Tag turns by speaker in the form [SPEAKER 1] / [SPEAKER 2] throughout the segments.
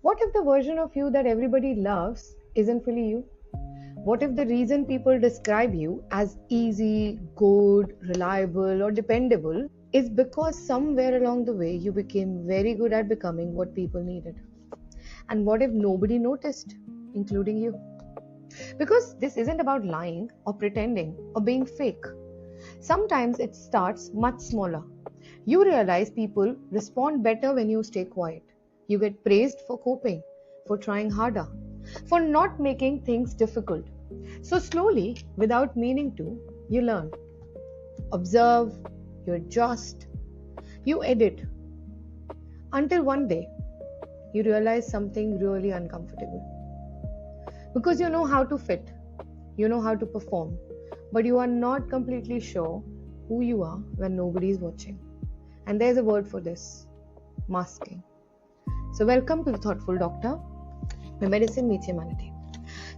[SPEAKER 1] What if the version of you that everybody loves isn't fully you? What if the reason people describe you as easy, good, reliable, or dependable is because somewhere along the way you became very good at becoming what people needed? And what if nobody noticed, including you? Because this isn't about lying or pretending or being fake. Sometimes it starts much smaller. You realize people respond better when you stay quiet. You get praised for coping, for trying harder, for not making things difficult. So slowly, without meaning to, you learn. Observe, you adjust, you edit. Until one day, you realize something really uncomfortable. Because you know how to fit, you know how to perform, but you are not completely sure who you are when nobody is watching. And there's a word for this: masking. So welcome to the Thoughtful Doctor, where medicine meets humanity.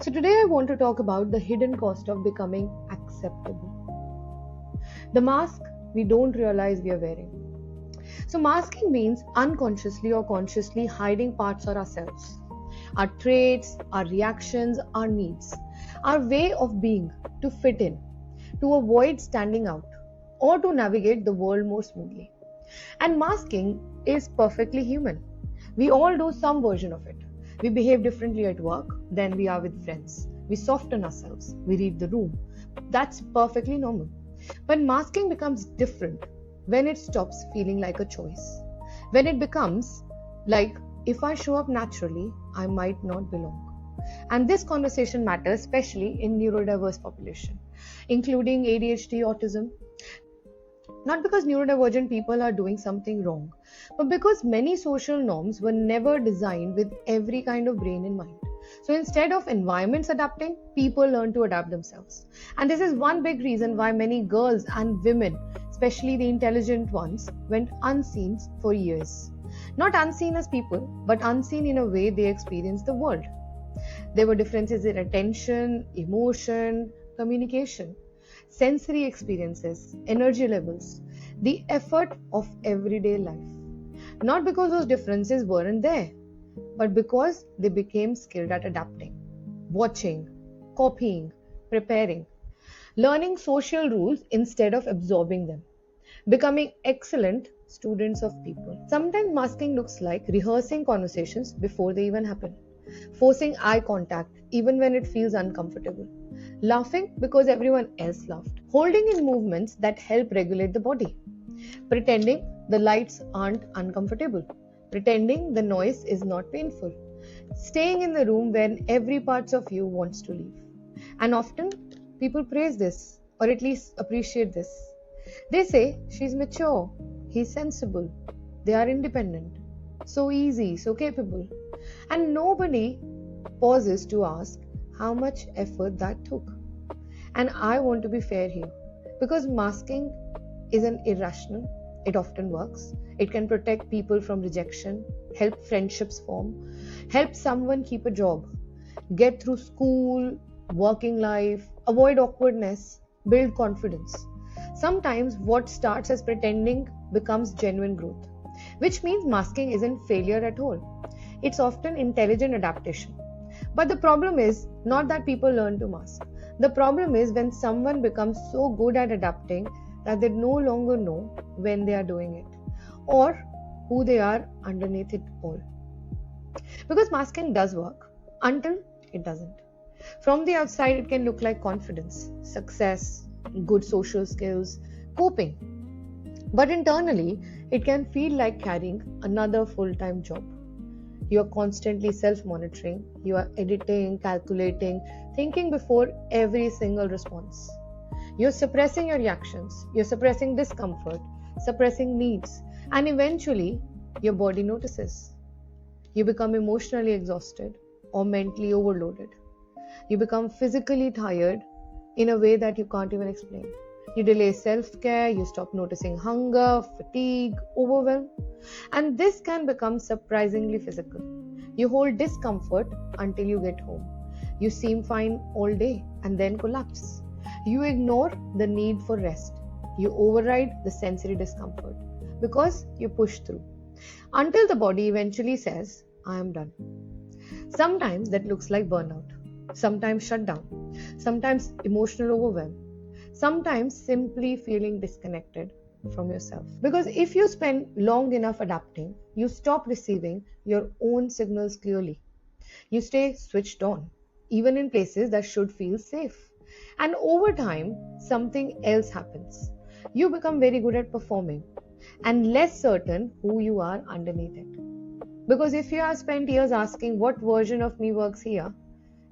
[SPEAKER 1] So today I want to talk about the hidden cost of becoming acceptable. The mask we don't realize we are wearing. So masking means unconsciously or consciously hiding parts of ourselves. Our traits, our reactions, our needs, our way of being to fit in, to avoid standing out, or to navigate the world more smoothly. And masking is perfectly human. We all do some version of it. We behave differently at work than we are with friends. We soften ourselves. We read the room. That's perfectly normal. But masking becomes different when it stops feeling like a choice. When it becomes like, if I show up naturally, I might not belong. And this conversation matters especially in neurodiverse population, including ADHD, autism. Not because neurodivergent people are doing something wrong, but because many social norms were never designed with every kind of brain in mind. So instead of environments adapting, people learn to adapt themselves. And this is one big reason why many girls and women, especially the intelligent ones, went unseen for years. Not unseen as people, but unseen in a way they experienced the world. There were differences in attention, emotion, communication, sensory experiences, energy levels, the effort of everyday life. Not because those differences weren't there, but because they became skilled at adapting, watching, copying, preparing, learning social rules instead of absorbing them, becoming excellent students of people. Sometimes masking looks like rehearsing conversations before they even happen, forcing eye contact even when it feels uncomfortable, laughing because everyone else laughed, holding in movements that help regulate the body, pretending the lights aren't uncomfortable, pretending the noise is not painful, staying in the room when every part of you wants to leave. And often people praise this, or at least appreciate this. They say she's mature, he's sensible, they are independent, so easy, so capable. And nobody pauses to ask how much effort that took. And I want to be fair here, because masking isn't irrational. It often works. It can protect people from rejection, help friendships form, help someone keep a job, get through school, working life, avoid awkwardness, build confidence. Sometimes what starts as pretending becomes genuine growth, which means masking isn't failure at all. It's often intelligent adaptation. But the problem is not that people learn to mask. The problem is when someone becomes so good at adapting that they no longer know when they are doing it or who they are underneath it all. Because masking does work until it doesn't. From the outside, it can look like confidence, success, good social skills, coping. But internally, it can feel like carrying another full-time job. You are constantly self-monitoring, you are editing, calculating, thinking before every single response. You're suppressing your reactions, you're suppressing discomfort, suppressing needs, and eventually your body notices. You become emotionally exhausted or mentally overloaded. You become physically tired in a way that you can't even explain. You delay self-care, you stop noticing hunger, fatigue, overwhelm, and this can become surprisingly physical. You hold discomfort until you get home. You seem fine all day and then collapse. You ignore the need for rest. You override the sensory discomfort because you push through until the body eventually says, I am done. Sometimes that looks like burnout, sometimes shutdown, sometimes emotional overwhelm, sometimes simply feeling disconnected from yourself. Because if you spend long enough adapting, you stop receiving your own signals clearly. You stay switched on, even in places that should feel safe. And over time, something else happens. You become very good at performing and less certain who you are underneath it. Because if you have spent years asking what version of me works here,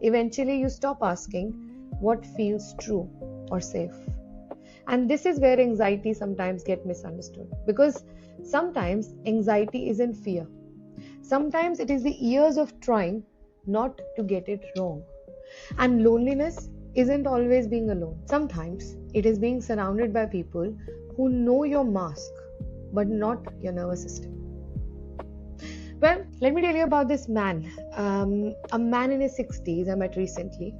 [SPEAKER 1] eventually you stop asking what feels true or safe. And this is where anxiety sometimes get misunderstood, because sometimes anxiety isn't fear. Sometimes it is the years of trying not to get it wrong. And loneliness isn't always being alone. Sometimes it is being surrounded by people who know your mask but not your nervous system. Well, let me tell you about this man. A man in his 60s I met recently.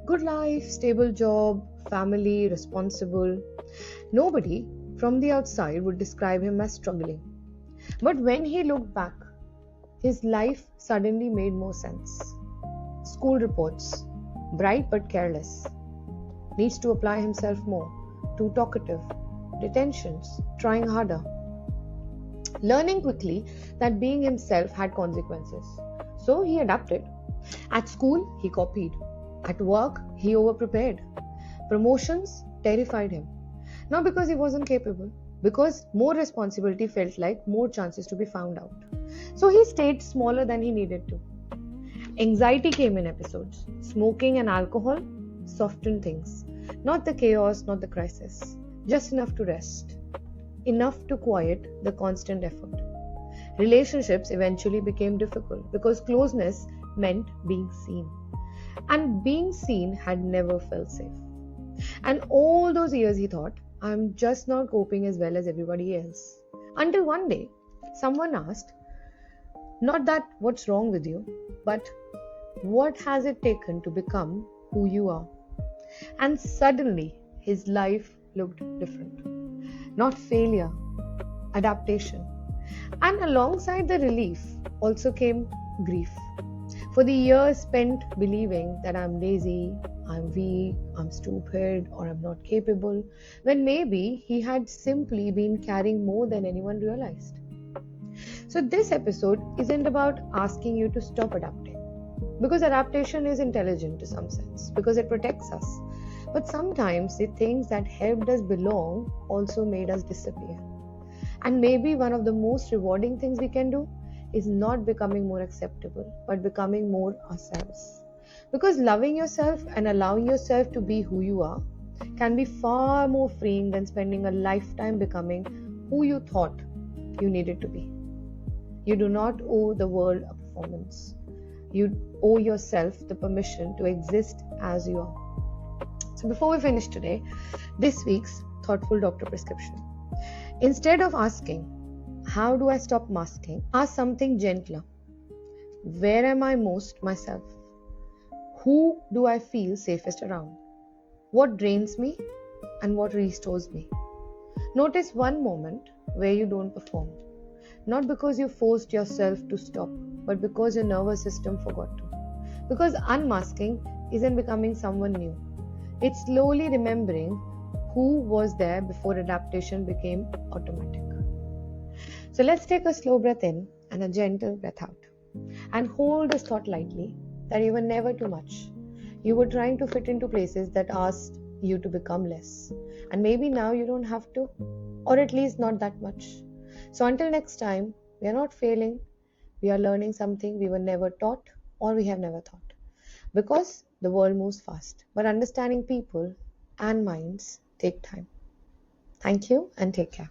[SPEAKER 1] Good life, stable job, family, responsible. Nobody from the outside would describe him as struggling. But when he looked back, his life suddenly made more sense. School reports, bright but careless. Needs to apply himself more. Too talkative. Detentions, trying harder. Learning quickly that being himself had consequences. So he adapted. At school, he copied. At work, he overprepared. Promotions terrified him. Not because he wasn't capable, because more responsibility felt like more chances to be found out. So he stayed smaller than he needed to. Anxiety came in episodes. Smoking and alcohol softened things. Not the chaos, not the crisis. Just enough to rest. Enough to quiet the constant effort. Relationships eventually became difficult because closeness meant being seen. And being seen had never felt safe. And all those years he thought, I'm just not coping as well as everybody else. Until one day, someone asked, not that what's wrong with you, but what has it taken to become who you are? And suddenly, his life looked different. Not failure, adaptation. And alongside the relief also came grief. For the years spent believing that I'm lazy, I'm weak, I'm stupid, or I'm not capable, when maybe he had simply been carrying more than anyone realized. So this episode isn't about asking you to stop adapting, because adaptation is intelligent to some sense, because it protects us. But sometimes the things that helped us belong also made us disappear. And maybe one of the most rewarding things we can do is not becoming more acceptable, but becoming more ourselves. Because loving yourself and allowing yourself to be who you are can be far more freeing than spending a lifetime becoming who you thought you needed to be. You do not owe the world a performance. You owe yourself the permission to exist as you are. So before we finish today, this week's thoughtful doctor prescription. Instead of asking, how do I stop masking? Ask something gentler. Where am I most myself? Who do I feel safest around? What drains me and what restores me? Notice one moment where you don't perform. Not because you forced yourself to stop, but because your nervous system forgot to. Because unmasking isn't becoming someone new. It's slowly remembering who was there before adaptation became automatic. So let's take a slow breath in and a gentle breath out. And hold this thought lightly that you were never too much. You were trying to fit into places that asked you to become less. And maybe now you don't have to, or at least not that much. So until next time, we are not failing. We are learning something we were never taught or we have never thought. Because the world moves fast, but understanding people and minds take time. Thank you and take care.